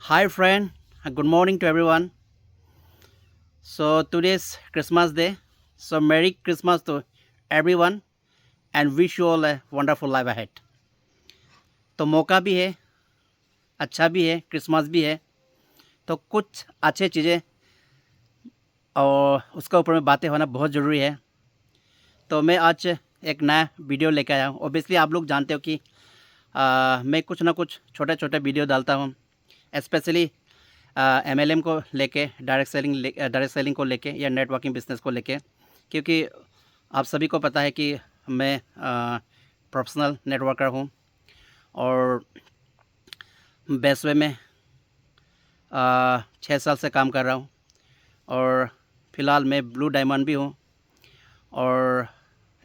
Hi friend, good morning to everyone. So today's Christmas day. So Merry Christmas to everyone and wish you all a wonderful life ahead. तो मौका भी है, अच्छा भी है, Christmas भी है, तो कुछ अच्छे चीज़ें और उसके ऊपर में बातें होना बहुत ज़रूरी है। तो मैं आज एक नया वीडियो लेकर आया हूँ। ऑब्वियसली आप लोग जानते हो कि मैं कुछ ना कुछ छोटे छोटे वीडियो डालता हूँ, स्पेशली MLM को लेके, डायरेक्ट सेलिंग को लेके या नेटवर्किंग बिजनेस को लेके, क्योंकि आप सभी को पता है कि मैं प्रोफेशनल नेटवर्कर हूँ और बेसवे में 6 साल से काम कर रहा हूँ और फ़िलहाल मैं ब्लू डायमंड भी हूँ और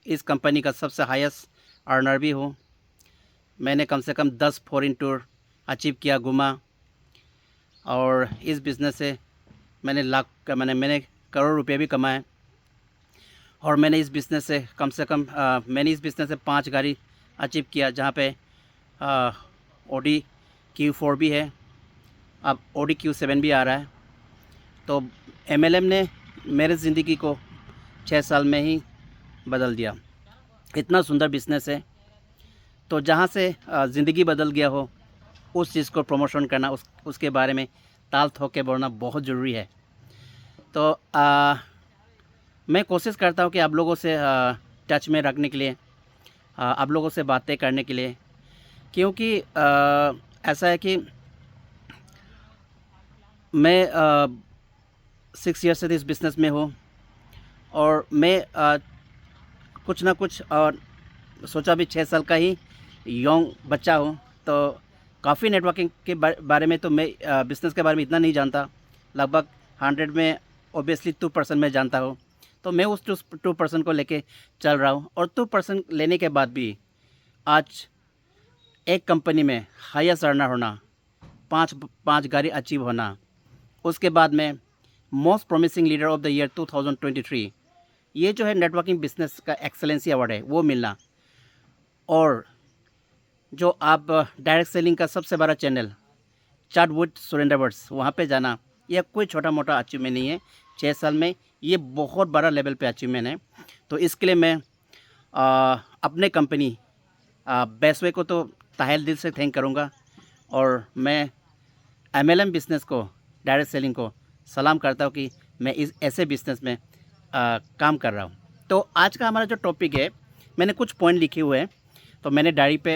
इस कंपनी का सबसे हाईएस्ट अर्नर भी हूँ। मैंने कम से कम 10 फॉरेन टूर अचीव किया, घूमा, और इस बिज़नेस से मैंने करोड़ रुपए भी कमाए। और मैंने इस बिज़नेस से 5 गाड़ी अचीव किया, जहाँ पे Audi Q4 भी है, अब Audi Q7 भी आ रहा है। तो MLM ने मेरे ज़िंदगी को 6 साल में ही बदल दिया। इतना सुंदर बिज़नेस है, तो जहाँ से ज़िंदगी बदल गया हो उस चीज़ को प्रमोशन करना, उसके बारे में ताल ठोक के बोलना बहुत ज़रूरी है। तो मैं कोशिश करता हूँ कि आप लोगों से टच में रखने के लिए, आप लोगों से बातें करने के लिए, क्योंकि ऐसा है कि मैं 6 ईयर से इस बिज़नेस में हूँ और मैं कुछ ना कुछ सोचा भी 6 साल का ही यंग बच्चा हूँ। तो काफ़ी नेटवर्किंग के बारे में तो मैं बिज़नेस के बारे में इतना नहीं जानता। लगभग 100 में ऑब्वियसली 2% मैं जानता हूँ। तो मैं उस 2% को लेके चल रहा हूँ और 2% लेने के बाद भी आज एक कंपनी में हाईएस्ट अर्नर होना, पाँच गाड़ी अचीव होना, उसके बाद में most promising leader of the year 2023, ये जो है नेटवर्किंग बिजनेस का एक्सेलेंसी अवार्ड है, वो मिलना, और जो आप डायरेक्ट सेलिंग का सबसे बड़ा चैनल चार्टवुड सुरेंद्रवर्स, वहाँ पे जाना, यह कोई छोटा मोटा अचीवमेंट नहीं है। 6 साल में ये बहुत बड़ा लेवल पे अचीवमेंट है। तो इसके लिए मैं अपने कंपनी बेसवे को तो तहे दिल से थैंक करूँगा, और मैं MLM बिज़नेस को, डायरेक्ट सेलिंग को सलाम करता हूँ कि मैं इस ऐसे बिज़नेस में काम कर रहा हूँ। तो आज का हमारा जो टॉपिक है, मैंने कुछ पॉइंट लिखे हुए हैं, तो मैंने डायरी पे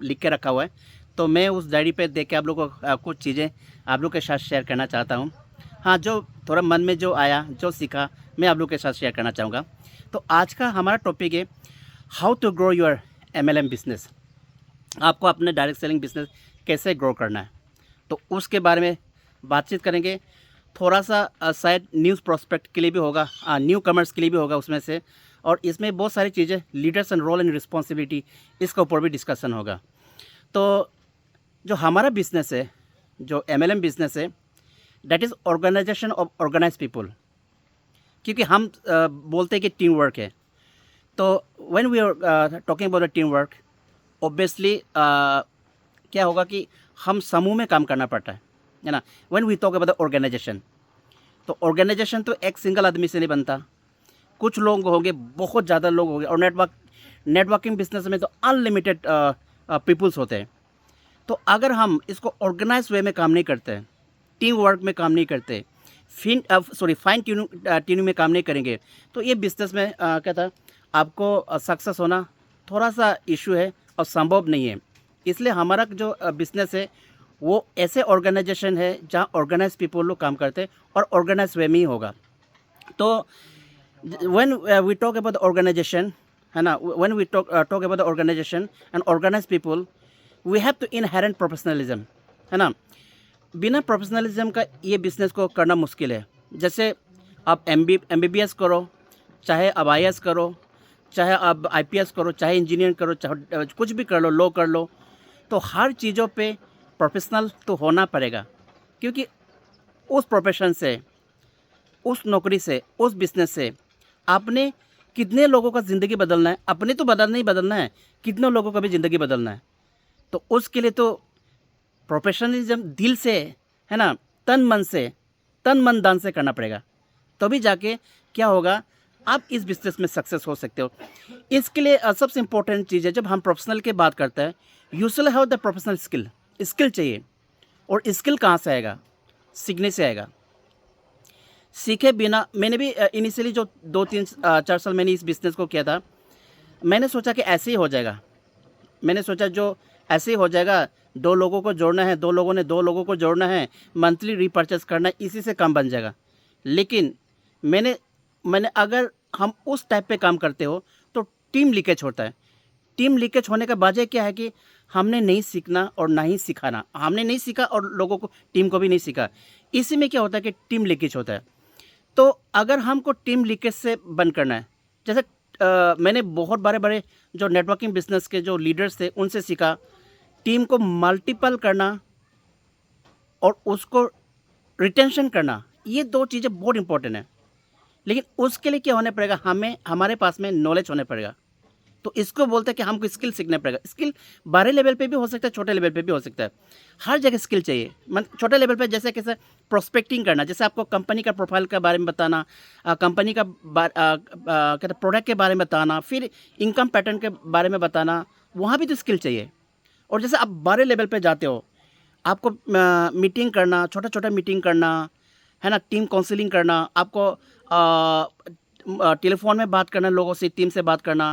लिख के रखा हुआ है। तो मैं उस डायरी पे देख के आप लोगों को कुछ चीज़ें आप लोग के साथ शेयर करना चाहता हूँ। हाँ, जो थोड़ा मन में जो आया, जो सीखा, मैं आप लोग के साथ शेयर करना चाहूँगा। तो आज का हमारा टॉपिक है how to grow your MLM business. आपको अपने डायरेक्ट सेलिंग बिज़नेस कैसे ग्रो करना है, तो उसके बारे में बातचीत करेंगे। थोड़ा सा शायद न्यूज़ प्रोस्पेक्ट के लिए भी होगा, न्यू कमर्स के लिए भी होगा उसमें से, और इसमें बहुत सारी चीज़ें, leaders and role and responsibility, इसके ऊपर भी डिस्कशन होगा। तो जो हमारा बिज़नेस है, जो MLM बिज़नेस है, that is organization of organize people, क्योंकि हम बोलते हैं कि टीम वर्क है। तो when we are talking about the team work, obviously क्या होगा कि हम समूह में काम करना पड़ता है ना। When we talk about the organization, तो ऑर्गेनाइजेशन तो एक सिंगल आदमी से नहीं बनता, कुछ लोग होंगे, बहुत ज़्यादा लोग होंगे, और नेटवर्किंग बिजनेस में तो अनलिमिटेड पीपल्स होते हैं। तो अगर हम इसको ऑर्गेनाइज वे में काम नहीं करते, टीम वर्क में काम नहीं करते, फाइन ट्यूनिंग में काम नहीं करेंगे, तो ये बिजनेस में क्या था, आपको सक्सेस होना थोड़ा सा इशू है और संभव नहीं है। इसलिए हमारा जो बिजनेस है वो ऐसे ऑर्गेनाइजेशन है जहाँ ऑर्गेनाइज पीपल लोग काम करते हैं, और ऑर्गेनाइज वे में ही होगा। तो when we talk about the organization, है ना, when we talk about the organization and organized people, we have to inherent professionalism, है ना। बिना प्रोफेशनलिज्म का ये बिज़नेस को करना मुश्किल है। जैसे आप MBBS करो, चाहे आप IAS करो, चाहे आप IPS करो, चाहे इंजीनियर करो, चाहे कुछ भी कर लो, लॉ कर लो, तो हर चीज़ों पे प्रोफेशनल तो होना पड़ेगा, क्योंकि उस प्रोफेशन से, उस नौकरी से, उस बिज़नेस से आपने कितने लोगों का ज़िंदगी बदलना है, अपने तो बदलना ही बदलना है, कितने लोगों का भी ज़िंदगी बदलना है। तो उसके लिए तो प्रोफेशनलिज्म दिल से, है ना, तन मन धन से करना पड़ेगा, तभी जाके क्या होगा, आप इस बिजनेस में सक्सेस हो सकते हो। इसके लिए सबसे इम्पोर्टेंट चीज़ है, जब हम प्रोफेशनल की बात करते हैं, you should have the professional skill चाहिए। और स्किल कहाँ से आएगा? सीखने से आएगा। सीखे बिना, मैंने भी इनिशियली जो 2-3-4 साल मैंने इस बिज़नेस को किया था, मैंने सोचा कि ऐसे ही हो जाएगा। मैंने सोचा जो ऐसे ही हो जाएगा, 2 लोगों को जोड़ना है, 2 लोगों ने 2 लोगों को जोड़ना है, मंथली रीपर्चेस करना है, इसी से काम बन जाएगा। लेकिन मैंने अगर हम उस टाइप पे काम करते हो तो टीम लीकेज होता है। टीम लीकेज होने का वजह क्या है कि हमने नहीं सीखना और ना ही सिखाना। हमने नहीं सीखा और लोगों को, टीम को भी नहीं सीखा। इसी में क्या होता है कि टीम लीकेज होता है। तो अगर हमको टीम लीकेज से बंद करना है, जैसे मैंने बहुत बड़े जो नेटवर्किंग बिजनेस के जो लीडर्स थे उनसे सीखा, टीम को मल्टीपल करना और उसको रिटेंशन करना, ये 2 चीज़ें बहुत इंपॉर्टेंट है। लेकिन उसके लिए क्या होने पड़ेगा, हमारे पास में नॉलेज होने पड़ेगा। तो इसको बोलते हैं कि हमको स्किल सीखना पड़ेगा। स्किल बड़े लेवल पे भी हो सकता है, छोटे लेवल पे भी हो सकता है। हर जगह स्किल चाहिए। छोटे लेवल पे जैसे कैसे प्रोस्पेक्टिंग करना, जैसे आपको कंपनी का प्रोफाइल के बारे में बताना, कंपनी का कहते प्रोडक्ट के बारे में बताना, फिर इनकम पैटर्न के बारे में बताना, वहाँ भी तो स्किल चाहिए। और जैसे आप बड़े लेवल पे जाते हो, आपको मीटिंग करना, छोटा मीटिंग करना, है ना, टीम काउंसलिंग करना, आपको टेलीफोन में बात करना, लोगों से, टीम से बात करना,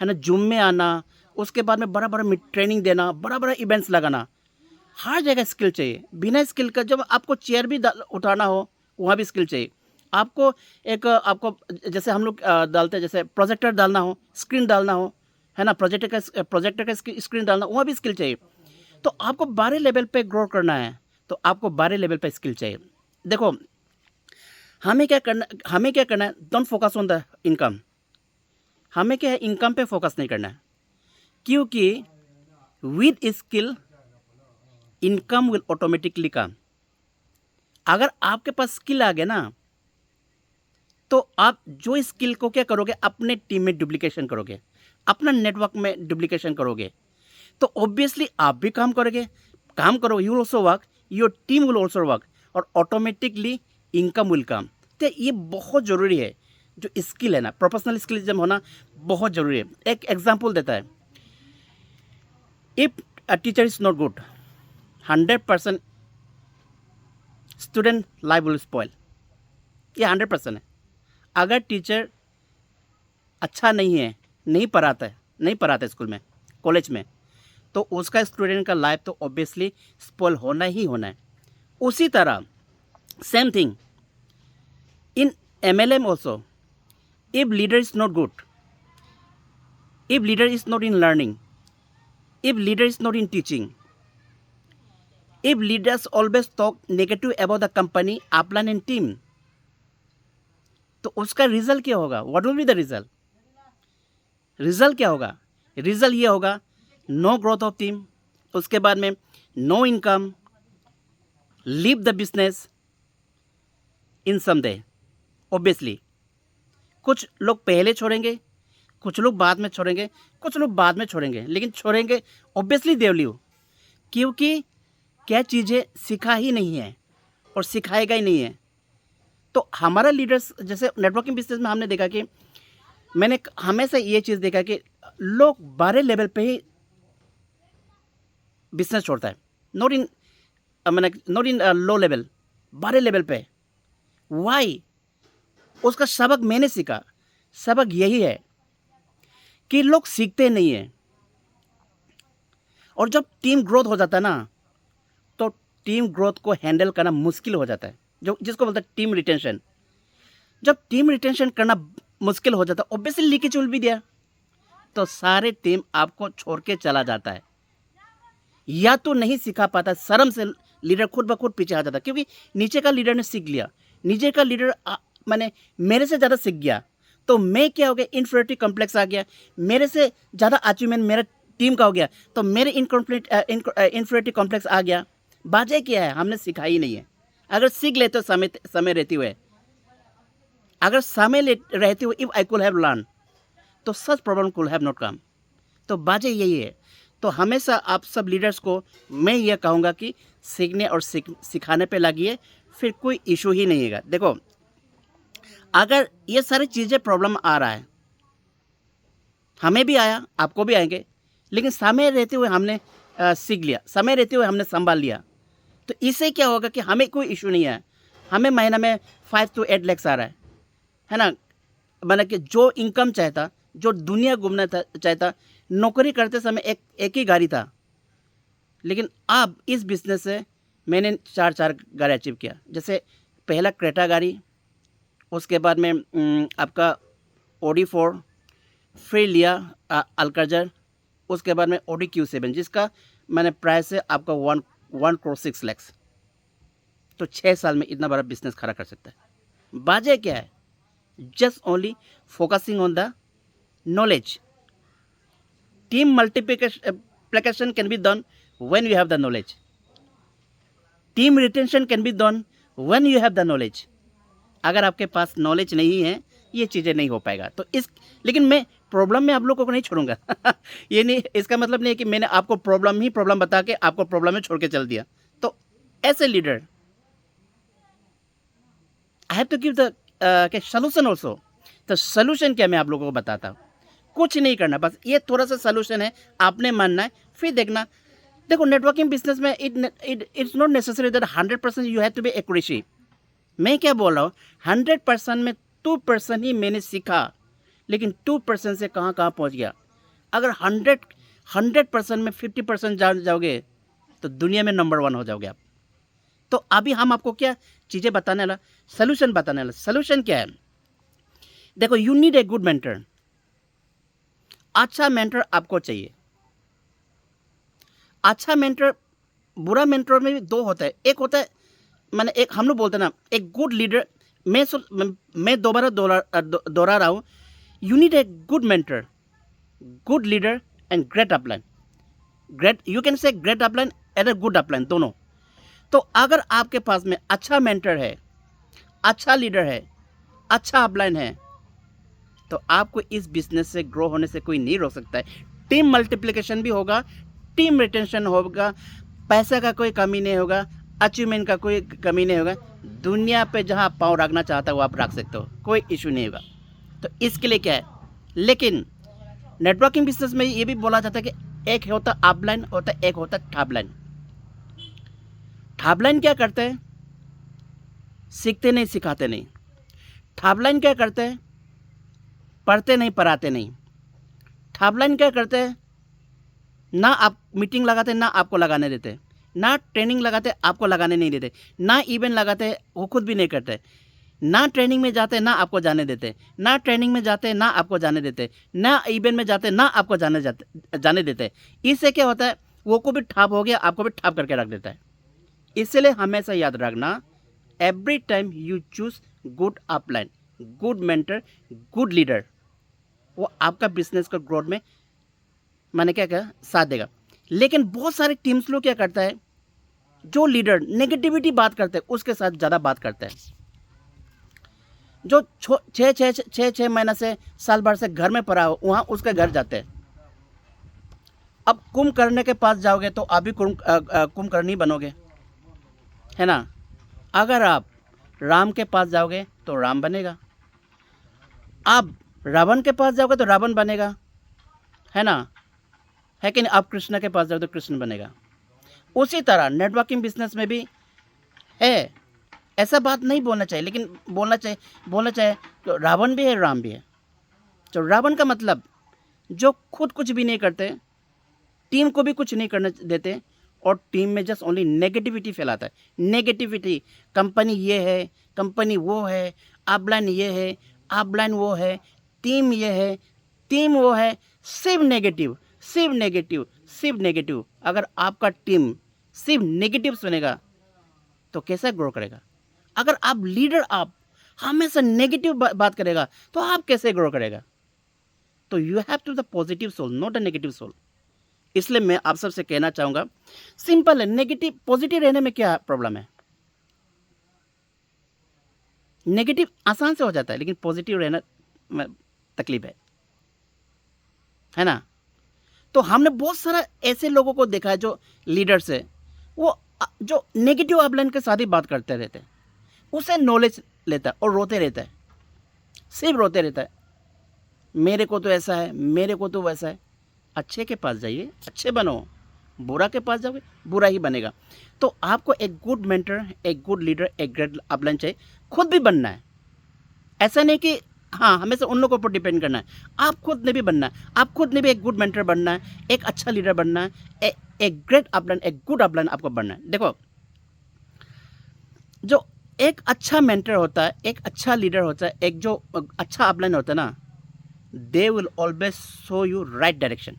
है ना, जूम में आना, उसके बाद में बड़ा ट्रेनिंग देना, बड़ा इवेंट्स लगाना, हर जगह स्किल चाहिए। बिना स्किल का, जब आपको चेयर भी उठाना हो, वहाँ भी स्किल चाहिए। आपको जैसे हम लोग डालते हैं, जैसे प्रोजेक्टर डालना हो, स्क्रीन डालना हो, है ना, प्रोजेक्टर का स्क्रीन डालना, वहाँ भी स्किल चाहिए। तो आपको बड़े लेवल पे ग्रो करना है, तो आपको बड़े लेवल पे स्किल चाहिए। देखो, हमें क्या करना है, don't focus on the income. हमें क्या है, इनकम पे फोकस नहीं करना है, क्योंकि with skill income will automatically come. अगर आपके पास स्किल आ गया ना, तो आप जो स्किल को क्या करोगे, अपने टीम में डुप्लीकेशन करोगे, अपना नेटवर्क में डुप्लीकेशन करोगे, तो ऑब्वियसली आप भी काम करोगे, you will also work, your team will also work, और ऑटोमेटिकली इनकम विल कम। तो ये बहुत ज़रूरी है, जो स्किल है ना, प्रोफेशनल स्किलिज्म होना बहुत ज़रूरी है। एक एग्जांपल देता है, if a teacher is not good, 100% student life will spoil. ये 100% है। अगर टीचर अच्छा नहीं है, नहीं पढ़ाता स्कूल में, कॉलेज में, तो उसका स्टूडेंट का लाइफ तो ऑब्वियसली स्पॉइल होना ही होना है। उसी तरह same thing in MLM also, if leader is not good, if leader is not in learning, if leader is not in teaching, if leaders always talk negative about the company, upline and team, तो उसका result क्या होगा? What will be the result? Result क्या होगा? Result ये होगा, no growth of team, उसके बाद में no income, leave the business in some day. Obviously कुछ लोग पहले छोड़ेंगे, कुछ लोग बाद में छोड़ेंगे, कुछ लोग बाद में छोड़ेंगे, लेकिन छोड़ेंगे ऑब्वियसली दे विल लीव, क्योंकि क्या चीज़ें सीखा ही नहीं है और सिखाएगा ही नहीं है। तो हमारा लीडर्स, जैसे नेटवर्किंग बिजनेस में हमने देखा कि मैंने हमेशा ये चीज़ देखा कि लोग बड़े लेवल पे ही बिजनेस छोड़ता है, नॉट इन लो लेवल, बड़े लेवल पे। वाई? उसका सबक मैंने सीखा, सबक यही है कि लोग सीखते नहीं हैं। और जब टीम ग्रोथ हो जाता है ना, तो टीम ग्रोथ को हैंडल करना मुश्किल हो जाता है, जिसको बोलते हैं टीम रिटेंशन। जब टीम रिटेंशन करना मुश्किल हो जाता है, obviously leakage will be there, तो सारे टीम आपको छोड़ के चला जाता है, या तो नहीं सिखा पाता, शर्म से लीडर खुद ब खुद पीछे आ जाता है, क्योंकि नीचे का लीडर ने सीख लिया, नीचे का लीडर मेरे से ज़्यादा सीख गया, तो मैं क्या हो गया, इन्फीरियरिटी कॉम्प्लेक्स आ गया, मेरे से ज़्यादा अचीवमेंट मेरा टीम का हो गया, तो मेरे इन्फीरियरिटी कॉम्प्लेक्स आ गया। बाजे क्या है, हमने सिखाई ही नहीं है। अगर सीख लेते हो समय रहते हुए, अगर समय रहते हुए, if I could have learn, तो such problem could have not come. तो बाजे यही है। तो हमेशा आप सब लीडर्स को मैं ये कहूँगा कि सीखने और सिखाने पे लगिए, फिर कोई इशू ही नहीं है। देखो, अगर ये सारी चीज़ें प्रॉब्लम आ रहा है, हमें भी आया, आपको भी आएंगे, लेकिन समय रहते हुए हमने सीख लिया, समय रहते हुए हमने संभाल लिया, तो इससे क्या होगा कि हमें कोई इशू नहीं है। हमें महीना में 5 to 8 lakhs आ रहा है ना। मतलब कि जो इनकम चाहता, जो दुनिया घूमना चाहता, नौकरी करते समय एक ही गाड़ी था, लेकिन अब इस बिजनेस से मैंने चार गाड़ी अचीव किया। जैसे पहला क्रेटा गाड़ी, उसके बाद में आपका OD4, फिर लिया अल्काजर, उसके बाद में OD Q7 जिसका मैंने प्राइस है आपका 1 crore 6 lakhs। तो 6 साल में इतना बड़ा बिजनेस खड़ा कर सकता है। बाजे क्या है? Just only focusing on the knowledge. Team multiplication can be done when you have the knowledge. Team retention can be done when you have the knowledge. अगर आपके पास नॉलेज नहीं है, ये चीज़ें नहीं हो पाएगा। तो लेकिन मैं प्रॉब्लम में आप लोगों को नहीं छोड़ूंगा। ये नहीं, इसका मतलब नहीं है कि मैंने आपको प्रॉब्लम बता के आपको प्रॉब्लम में छोड़ के चल दिया। तो as a leader I have to give the solution also. तो सोल्यूशन क्या मैं आप लोगों को बताता हूँ। कुछ नहीं करना, बस ये थोड़ा सा सोल्यूशन है, आपने मानना है, फिर देखना। देखो, नेटवर्किंग बिजनेस में it's not necessary that 100% you have to be accuracy. मैं क्या बोल रहा हूँ, 100% में 2% ही मैंने सीखा, लेकिन 2% से कहाँ कहाँ पहुँच गया। अगर 100% में 50% जान जाओगे तो दुनिया में नंबर 1 हो जाओगे आप। तो अभी हम आपको क्या चीज़ें बताने वाला, सोल्यूशन बताने वाला। सोल्यूशन क्या है? देखो, you need a good mentor. अच्छा मेंटर आपको चाहिए। अच्छा मेंटर, बुरा मेंटर में भी 2 होता है। एक होता है, मैंने एक हम लोग बोलते हैं ना, एक गुड लीडर। मैं दोबारा दोहरा रहा हूँ, you need a good mentor, good leader and great upline. You can say great upline and a good upline, दोनों। तो अगर आपके पास में अच्छा मेंटर है, अच्छा लीडर है, अच्छा अपलाइन है, तो आपको इस बिजनेस से ग्रो होने से कोई नहीं रोक सकता है। टीम मल्टीप्लिकेशन भी होगा, टीम रिटेंशन होगा, पैसा का कोई कमी नहीं होगा, अचीवमेंट का कोई कमी नहीं होगा। दुनिया पे जहाँ पाँव रखना चाहता है वो आप रख सकते हो, कोई इशू नहीं होगा। तो इसके लिए क्या है, लेकिन नेटवर्किंग बिजनेस में ये भी बोला जाता है कि एक होता अपलाइन होता है, एक होता ठापलाइन। ठापलाइन क्या करते हैं? सीखते नहीं, सिखाते नहीं। ठापलाइन क्या करते हैं? पढ़ते नहीं, पढ़ाते नहीं। ठापलाइन क्या करते हैं? ना आप मीटिंग लगाते, ना आपको लगाने देते, ना ट्रेनिंग लगाते, आपको लगाने नहीं देते, ना इवेंट लगाते, वो खुद भी नहीं करते, ना ट्रेनिंग में जाते, ना आपको जाने देते, ना ट्रेनिंग में जाते, ना आपको जाने देते, ना इवेंट में जाते, ना आपको जाने देते। इससे क्या होता है, वो को भी ठाप हो गया, आपको भी ठाप करके रख देता है। इसलिए हमेशा याद रखना, every time you choose good upline, good mentor, good leader, वो आपका बिजनेस का ग्रोथ में मैंने क्या कहा, साथ देगा। लेकिन बहुत सारे टीम्स लोग क्या करता है, जो लीडर नेगेटिविटी बात करते हैं उसके साथ ज़्यादा बात करते हैं। जो 6 महीना से साल भर से घर में पड़ा हो, वहाँ उसके घर जाते हैं। अब कुंभकर्ण के पास जाओगे तो आप भी कुंभकर्ण बनोगे, है ना। अगर आप राम के पास जाओगे तो राम बनेगा, आप रावण के पास जाओगे तो रावण बनेगा, है ना। है कि नहीं? आप कृष्ण के पास जाओगे तो कृष्ण बनेगा। उसी तरह नेटवर्किंग बिजनेस में भी है। ऐसा बात नहीं बोलना चाहिए, लेकिन बोलना चाहिए तो रावण भी है, राम भी है। तो रावण का मतलब जो खुद कुछ भी नहीं करते, टीम को भी कुछ नहीं करने देते, और टीम में जस्ट ओनली नेगेटिविटी फैलाता है। नेगेटिविटी, कंपनी ये है, कंपनी वो है, अपलाइन ये है, अपलाइन वो है, टीम ये है, टीम वो है, सिर्फ नेगेटिव, सिर्फ नेगेटिव, सिर्फ नेगेटिव। अगर आपका टीम सिर्फ नेगेटिव सुनेगा तो कैसे ग्रो करेगा? अगर आप लीडर, आप हमेशा नेगेटिव बात करेगा तो आप कैसे ग्रो करेगा? तो you have to the positive soul, not a negative soul. इसलिए मैं आप सबसे कहना चाहूंगा, सिंपल है, नेगेटिव पॉजिटिव रहने में क्या प्रॉब्लम है? नेगेटिव आसान से हो जाता है, लेकिन पॉजिटिव रहना में तकलीफ है ना। तो हमने बहुत सारा ऐसे लोगों को देखा है जो लीडर्स है, वो जो नेगेटिव अपलाइन के साथ ही बात करते रहते हैं, उसे नॉलेज लेता है और रोते रहता है, सिर्फ रोते रहता है, मेरे को तो ऐसा है, मेरे को तो वैसा है। अच्छे के पास जाइए, अच्छे बनो, बुरा के पास जाओगे बुरा ही बनेगा। तो आपको एक गुड मेंटर, एक गुड लीडर, एक ग्रेट अपलाइन चाहिए, खुद भी बनना है। ऐसा नहीं कि हाँ हमेशा उन लोगों पर डिपेंड करना है, आप खुद ने भी बनना है, आप खुद ने भी एक गुड मेंटर बनना है, एक अच्छा लीडर बनना है, एक ग्रेट अपलाइन, एक गुड अपलाइन आपको बनना है। देखो, जो एक अच्छा मेंटर होता है, एक अच्छा लीडर होता है, एक जो अच्छा अपलाइन होता है ना, they will always show you right direction.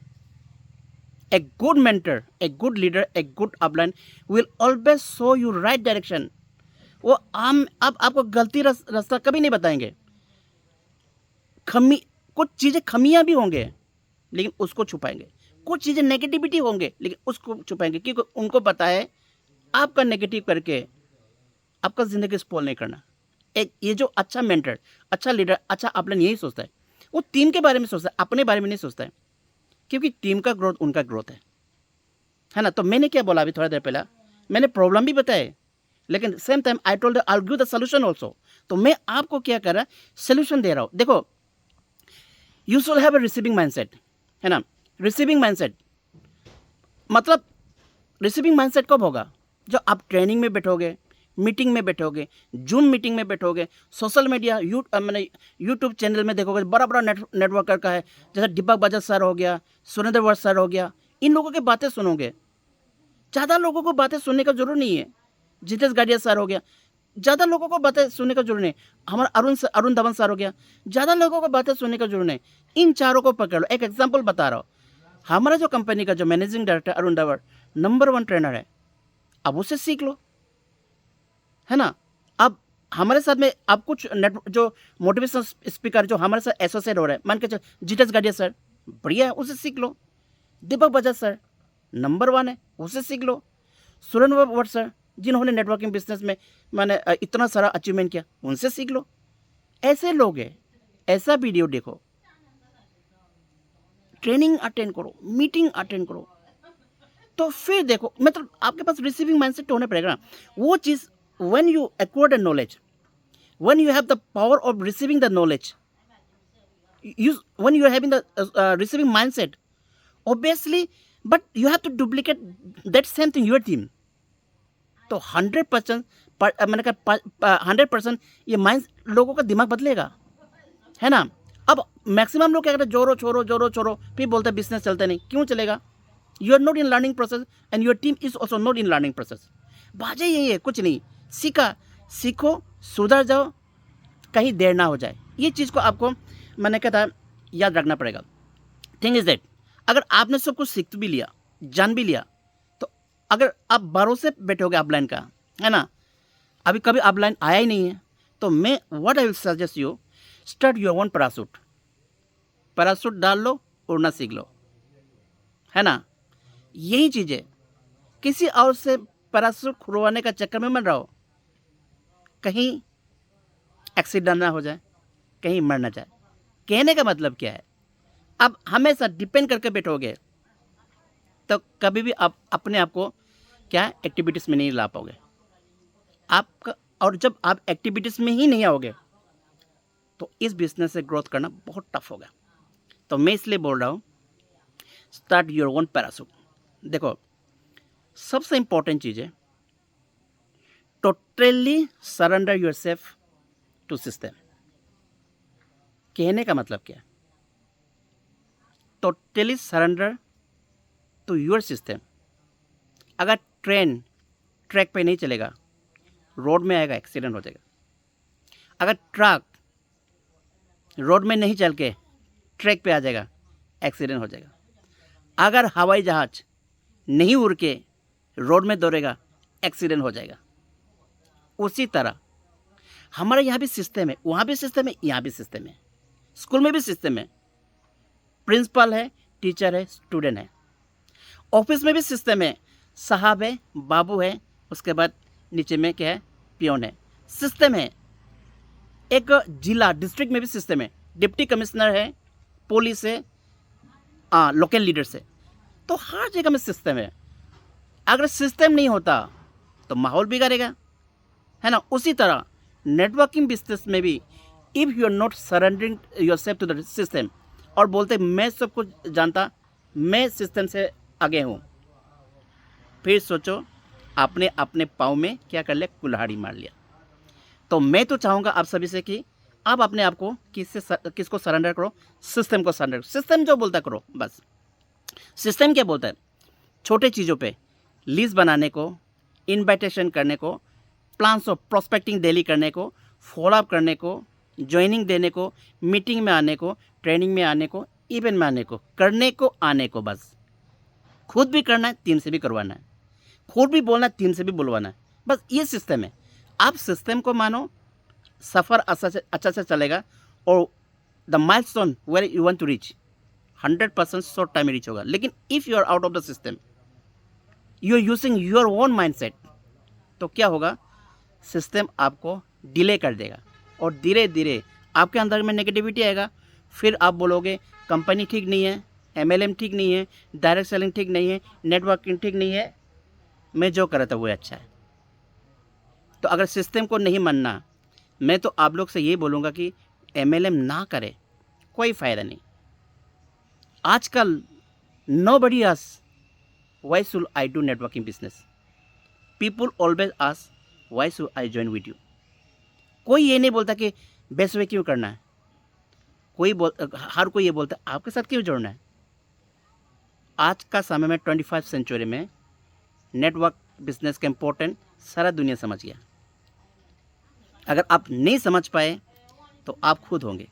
A good mentor, a good leader, a good upline will always show you right direction. वो अब आपको गलती रास्ता कभी नहीं बताएंगे। कुछ चीज़ें खमियां भी होंगे लेकिन उसको छुपाएंगे, कुछ चीज़ें नेगेटिविटी होंगे लेकिन उसको छुपाएंगे, क्योंकि उनको पता है आपका नेगेटिव करके आपका ज़िंदगी स्पॉइल नहीं करना। एक ये जो अच्छा मेंटर, अच्छा लीडर, अच्छा अपलाइन यही सोचता है, वो टीम के बारे में सोचता है, अपने बारे में नहीं सोचता है, क्योंकि टीम का ग्रोथ उनका ग्रोथ है ना। तो मैंने क्या बोला अभी थोड़ा देर पहले, मैंने प्रॉब्लम भी बताए, लेकिन same time I told I will give the solution also. तो मैं आपको क्या कर रहा है, सोल्यूशन दे रहा हूँ। देखो, you should have a receiving mindset, है ना। रिसीविंग माइंडसेट मतलब रिसीविंग माइंडसेट कब होगा, जब आप ट्रेनिंग में बैठोगे, मीटिंग में बैठोगे, जूम मीटिंग में बैठोगे, सोशल मीडिया मैंने यूट्यूब चैनल में देखोगे, बड़ा बड़ा नेटवर्कर का है, जैसे दीपक बजाज सर हो गया, सुरेंद्र वर्मा सर हो गया, इन लोगों की बातें सुनोगे। ज़्यादा लोगों को बातें सुनने का जरूर नहीं है। जितेश गाडिया सर हो गया, ज़्यादा लोगों को बातें सुनने का जरूर नहीं। हमारा अरुण धवन सर हो गया, ज़्यादा लोगों को बातें सुनने का जरूर नहीं। इन चारों को पकड़ लो। एक एग्जाम्पल बता रहा हूँ, हमारा जो कंपनी का जो managing director Arun Dhawan number 1 trainer है, अब उससे सीख लो, है ना। अब हमारे साथ में अब कुछ जो मोटिवेशनल स्पीकर जो हमारे साथ एसोसिएट हो रहे हैं, मान के चल जितेश गाडिया सर बढ़िया है, उससे सीख लो। दीपक बजाज सर नंबर 1 है, उससे सीख लो। सुरेंद्र वर्मा सर जिन्होंने नेटवर्किंग बिजनेस में मैंने इतना सारा अचीवमेंट किया, उनसे सीख लो। ऐसे लोग हैं, ऐसा वीडियो देखो, ट्रेनिंग अटेंड करो, मीटिंग अटेंड करो, तो फिर देखो, मतलब आपके पास रिसीविंग माइंडसेट होना पड़ेगा ना। वो चीज़ when you acquire the knowledge, when you have the power of receiving the knowledge, when you are having the receiving mindset, obviously, but you have to duplicate that same thing your team. तो 100% मैंने कहा 100% ये mind लोगों का दिमाग बदलेगा, है ना। अब मैक्सिमम लोग क्या करते हैं, जोरो छोरो, फिर बोलते हैं बिजनेस चलता नहीं। क्यों चलेगा? You are not in learning process and your team is also not in learning process. बाजे यही है, कुछ नहीं। सीखो, सुधर जाओ, कहीं देर ना हो जाए। ये चीज़ को आपको मैंने कहता याद रखना पड़ेगा। थिंग इज दैट, अगर आपने सब कुछ सीख भी लिया, जान भी लिया, तो अगर आप भरोसे बैठोगे अपलाइन का, है ना, अभी कभी अपलाइन आया ही नहीं है, तो मैं what I will suggest you, start your own parachute डाल लो, उड़ना सीख लो, है ना। यही चीज़ें, किसी और से पैरासूट खुलवाने का चक्कर में मत रहो, कहीं एक्सीडेंट ना हो जाए, कहीं मर ना जाए। कहने का मतलब क्या है, अब हमेशा डिपेंड करके बैठोगे तो कभी भी आप अपने आप को क्या एक्टिविटीज़ में नहीं ला पाओगे आपका। और जब आप एक्टिविटीज़ में ही नहीं आओगे तो इस बिजनेस से ग्रोथ करना बहुत टफ होगा। तो मैं इसलिए बोल रहा हूँ, स्टार्ट योर ओन पैरासूट। देखो, सबसे इंपॉर्टेंट चीज़ है, totally surrender yourself to system. कहने का मतलब क्या है, totally surrender to your system. अगर ट्रेन ट्रैक पे नहीं चलेगा, रोड में आएगा, एक्सीडेंट हो जाएगा। अगर ट्रक रोड में नहीं चल के ट्रैक पे आ जाएगा, एक्सीडेंट हो जाएगा। अगर हवाई जहाज नहीं उड़ के रोड में दौड़ेगा, एक्सीडेंट हो जाएगा। उसी तरह हमारे यहाँ भी सिस्टम है, वहाँ भी सिस्टम है, यहाँ भी सिस्टम है, स्कूल में भी सिस्टम है। प्रिंसिपल है, टीचर है, स्टूडेंट है। ऑफिस में भी सिस्टम है, साहब है, बाबू है, उसके बाद नीचे में क्या है, पियोन है। सिस्टम है। एक जिला डिस्ट्रिक्ट में भी सिस्टम है, डिप्टी कमिश्नर है, पुलिस है, लोकल लीडर्स है। तो हर जगह में सिस्टम है। अगर सिस्टम नहीं होता तो माहौल बिगड़ेगा, है ना। उसी तरह नेटवर्किंग बिजनेस में भी if you are not surrendering yourself to the system, और बोलते मैं सब कुछ जानता, मैं सिस्टम से आगे हूँ, फिर सोचो आपने अपने पाँव में क्या कर लिया, कुल्हाड़ी मार लिया। तो मैं तो चाहूँगा आप सभी से कि आप अपने आप को किसको सरेंडर करो, सिस्टम को सरेंडर। सिस्टम जो बोलता करो बस। सिस्टम क्या बोलता है, छोटे चीज़ों पे लिस्ट बनाने को, इनविटेशन करने को, प्लान्स ऑफ प्रोस्पेक्टिंग डेली करने को, फॉलोअप करने को, ज्वाइनिंग देने को, मीटिंग में आने को, ट्रेनिंग में आने को, इवेंट में आने को, करने को, आने को। बस खुद भी करना है, टीम से भी करवाना है, खुद भी बोलना है, टीम से भी बुलवाना है। बस ये सिस्टम है। आप सिस्टम को मानो, सफ़र अच्छा से चलेगा, और the milestone where you want to reach 100% short time में रीच होगा। लेकिन if you are out of the system, you are using your own mindset, तो क्या होगा, सिस्टम आपको डिले कर देगा, और धीरे धीरे आपके अंदर में नेगेटिविटी आएगा। फिर आप बोलोगे कंपनी ठीक नहीं है, एमएलएम ठीक नहीं है, डायरेक्ट सेलिंग ठीक नहीं है, नेटवर्किंग ठीक नहीं है, मैं जो कर रहा था वो अच्छा है। तो अगर सिस्टम को नहीं मानना, मैं तो आप लोग से ये बोलूँगा कि एमएलएम ना करे, कोई फ़ायदा नहीं। आजकल nobody ask why should I do networking business, people always ask why should I join with you. कोई ये नहीं बोलता कि बेस्ट वे क्यों करना है, हर कोई ये बोलता है आपके साथ क्यों जुड़ना है। आज का समय में 25 सेंचुरी में नेटवर्क बिजनेस का इम्पोर्टेंट सारा दुनिया समझ गया। अगर आप नहीं समझ पाए तो आप खुद होंगे।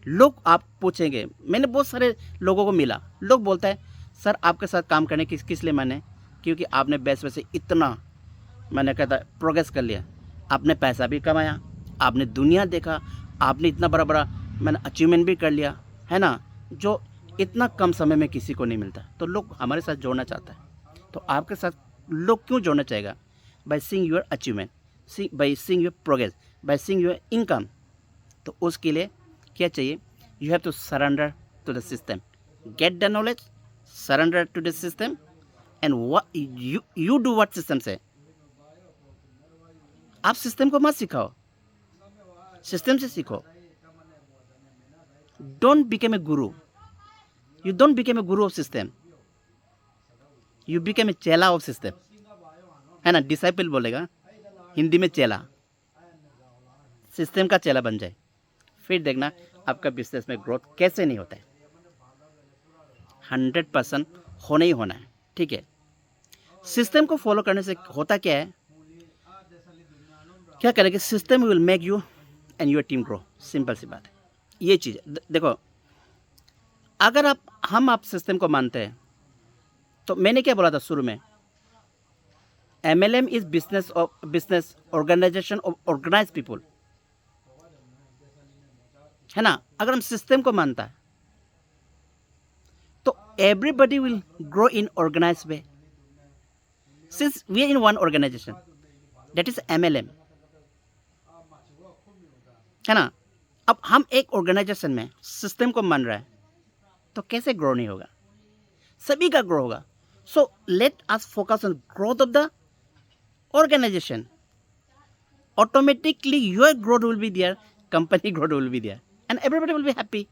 लोग आप पूछेंगे, मैंने बहुत सारे लोगों को मिला, लोग बोलता है सर आपके साथ काम करने किस लिए मैंने, क्योंकि आपने बेस्ट वे से इतना, मैंने कहता प्रोग्रेस कर लिया, आपने पैसा भी कमाया, आपने दुनिया देखा, आपने इतना बड़ा बड़ा मैंने अचीवमेंट भी कर लिया, है ना, जो इतना कम समय में किसी को नहीं मिलता। तो लोग हमारे साथ जोड़ना चाहता है। तो आपके साथ लोग क्यों जोड़ना चाहेगा, by seeing your achievement, by seeing your progress, by seeing your income. तो उसके लिए क्या चाहिए, you have to surrender to the system, get the knowledge, surrender to the system, and you do what system से। आप system को मत सिखाओ, सिस्टम से सीखो। Don't become a Guru, you don't become a Guru of system, you become a चेला of system, है ना। डिसाइपल बोलेगा हिंदी में चेला, सिस्टम का चेला बन जाए, फिर देखना आपका बिजनेस में ग्रोथ कैसे नहीं होता है। 100% होना ही होना है, ठीक है। सिस्टम को फॉलो करने से होता क्या है, क्या करेंगे, system will make you and your team grow. Simple सी बात है, ये चीज़ देखो। अगर आप सिस्टम को मानते हैं, तो मैंने क्या बोला था शुरू में, MLM is business organization of organize people, है ना। अगर हम सिस्टम को मानता है तो everybody will grow in organize way, since we are in one organization that is MLM, है ना। अब हम एक ऑर्गेनाइजेशन में सिस्टम को मान रहा है तो कैसे ग्रो नहीं होगा, सभी का ग्रो होगा। So let us focus on growth of the organization, automatically your growth will be there, company growth will be there, and everybody will be happy.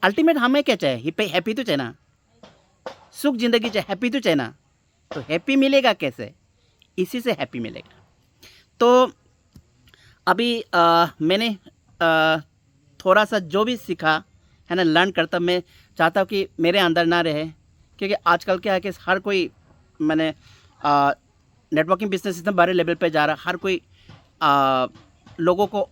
Ultimate हमें क्या चाहिए, हैप्पी तो चाहिए ना, सुख जिंदगी चाहिए, हैप्पी तो चाहिए ना। तो हैप्पी मिलेगा कैसे, इसी से हैप्पी मिलेगा। तो अभी मैंने थोड़ा सा जो भी सीखा है ना, लर्न करता, मैं चाहता हूँ कि मेरे अंदर ना रहे, क्योंकि आजकल क्या है कि हर कोई मैंने नेटवर्किंग बिजनेस इतना बड़े लेवल पे जा रहा है, हर कोई लोगों को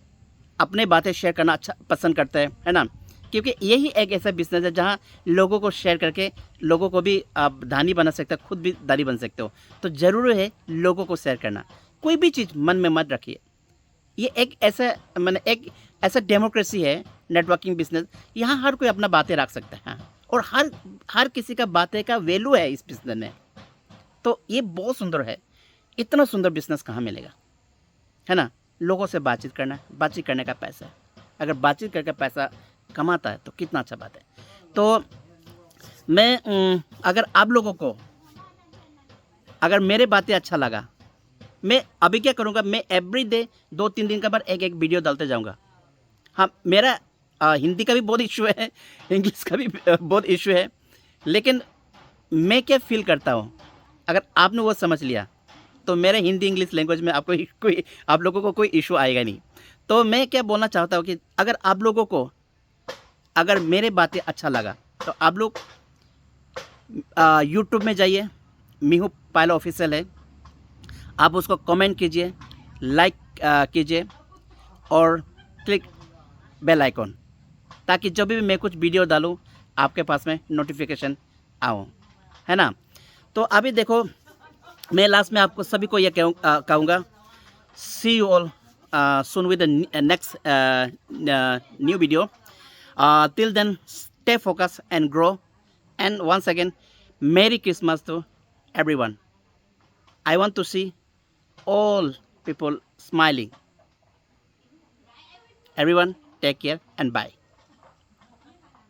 अपने बातें शेयर करना अच्छा पसंद करता है ना। क्योंकि यही एक ऐसा बिजनेस है जहाँ लोगों को शेयर करके लोगों को भी आप धनी बना सकते हो, खुद भी धनी बन सकते हो। तो ज़रूरी है लोगों को शेयर करना, कोई भी चीज़ मन में मत रखिए। ये एक ऐसा डेमोक्रेसी है नेटवर्किंग बिजनेस, यहाँ हर कोई अपना बातें रख सकता है, और हर किसी का बातें का वैल्यू है इस बिजनेस में। तो ये बहुत सुंदर है, इतना सुंदर बिजनेस कहाँ मिलेगा, है ना। लोगों से बातचीत करना, बातचीत करने का पैसा, अगर बातचीत करके पैसा कमाता है तो कितना अच्छा बात है। तो अगर आप लोगों को अगर मेरे बातें अच्छा लगा, मैं अभी क्या करूँगा, मैं एवरी डे 2-3 दिन का बार एक वीडियो डालते जाऊँगा। हाँ, मेरा हिंदी का भी बहुत इशू है, इंग्लिश का भी बहुत इशू है, लेकिन मैं क्या फ़ील करता हूँ, अगर आपने वो समझ लिया, तो मेरे हिंदी इंग्लिश लैंग्वेज में आपको कोई आप लोगों को कोई इशू आएगा नहीं। तो मैं क्या बोलना चाहता हूँ कि अगर आप लोगों को अगर मेरे बातें अच्छा लगा, तो आप लोग यूट्यूब में जाइए, मीहू पायला ऑफिशियल है, आप उसको कमेंट कीजिए, लाइक कीजिए और क्लिक बेल आइकॉन, ताकि जब भी मैं कुछ वीडियो डालूँ आपके पास में नोटिफिकेशन आऊँ, है ना। तो अभी देखो, मैं लास्ट में आपको सभी को ये कहूँगा, see you all soon with the next new video. Till then, stay focused and grow. And once again, Merry Christmas to everyone. I want to see all people smiling. Everyone, take care and bye.